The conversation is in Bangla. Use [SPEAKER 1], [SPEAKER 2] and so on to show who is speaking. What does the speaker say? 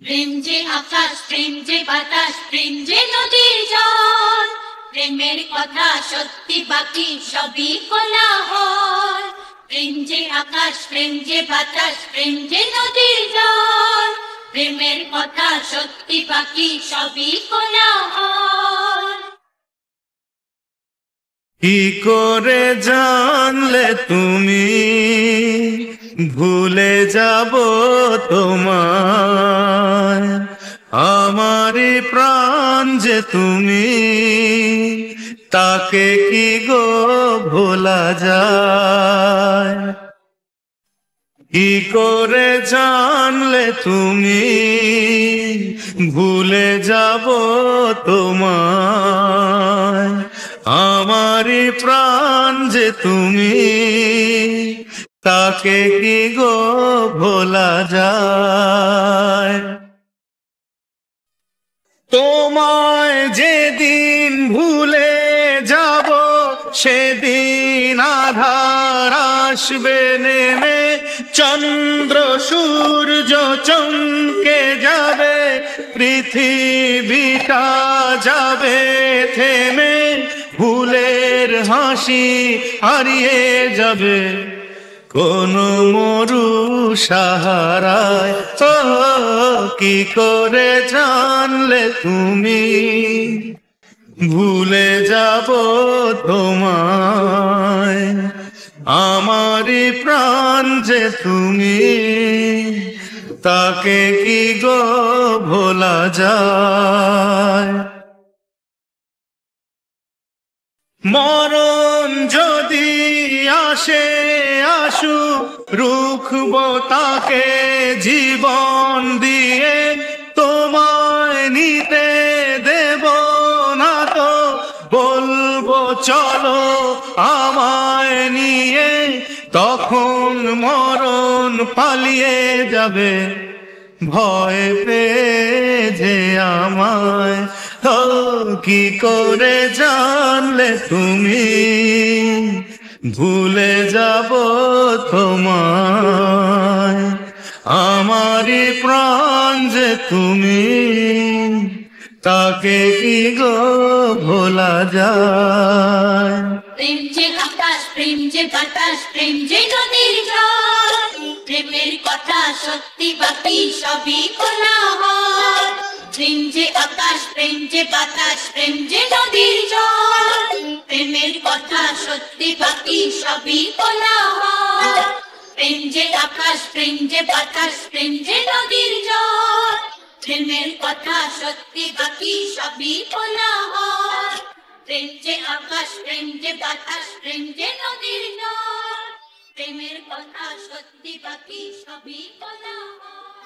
[SPEAKER 1] প্রেম যে আকাশ, প্রেম যে বাতাস, প্রেম যে নদীর জল। প্রেমের কথা সত্যি বাকি সবই কোলাহল। প্রেম যে আকাশ, প্রেম যে বাতাস, প্রেম যে নদীর জল। প্রেমের কথা সত্যি বাকি সবই কোলাহল।
[SPEAKER 2] কি করে জানলে তুমি ভুলে যাব তোমায়? আমারই প্রাণ যে তুমি, তাকে কি গো ভোলা যায়? কি করে জানলে তুমি ভুলে যাব তোমায়? আমারই প্রাণ যে তুমি, তাকে কি গো ভোলা যায়? তোমায় যেদিন ভুলে যাব, সেদিন আধার আসবে নেমে, চন্দ্র সূর্য চমকে যাবে, পৃথিবীটা যাবে থেমে, ভুলের হাসি হারিয়ে যাবে কোন মরু সাহারায়। ও কি করে জানলে তুমি ভুলে যাব তোমায়? আমারই প্রাণ যে তুমি, তাকে কি গো ভোলা যায়? মরণ যদি আসে আসুক, রুখবো তাকে জীবন দিয়ে, তোমায় নিতে দেব না তো, বলবো চলো আমায় নিয়ে, তখন মরণ পালিয়ে যাবে ভয় পেয়ে যে আমায়। ও কি করে জানলে তুমি ভুলে যাব তোমায়? আমারই প্রাণ যে তুমি, তাকে কি গো ভোলা যায়?
[SPEAKER 1] প্রেম যে আকাশ, প্রেম যে বাতাস, প্রেম যে নদীর জল। প্রেমের কথা সত্যি বাকি সবই কোলাহল। প্রেম যে আকাশ, প্রেম যে বাতাস, প্রেম যে নদীর জল। প্রেমের কথা সত্যি বাকি সবই কোলাহল। প্রেম যে আকাশ, প্রেম যে বাতাস, প্রেম যে নদীর জল। প্রেমের কথা সত্যি বাকি সবই কোলাহল। প্রেম যে আকাশ, প্রেম যে বাতাস, প্রেম যে নদীর জল। প্রেমের কথা সত্যি বাকি সবই কোলাহল।